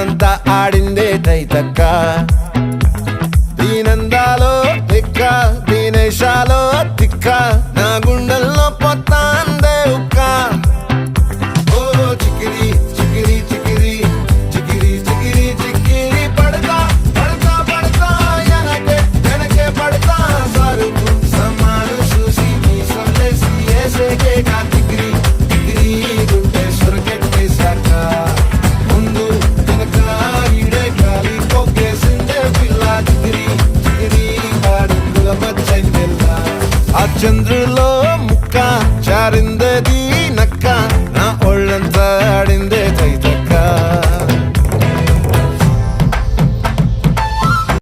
రాత్రంతా ఆడిందే తైతక్క దీనందాలో తిక్క దీనేశాలో తిక్క నా గుండెల్లో పొత్తాందే ఉక్క ఓ చికిరి చికిరి చికిరి చికిరి చికిరి చికిరి పడతా పడతా పడతా ఎనకే ఎనకే పడతా సరుకు సమాను చూసి నీ సొల్లేసి ఏసేకే కా చికిరి చికిరి గుండె సొరకెట్టేశాక ముందు వెనక ఈడే గాలి కొక్కేసిందే పిల్ల చికిరి చికిరి ఆడుగుల మచ్చైందెల్ల ఆ చంద్రులో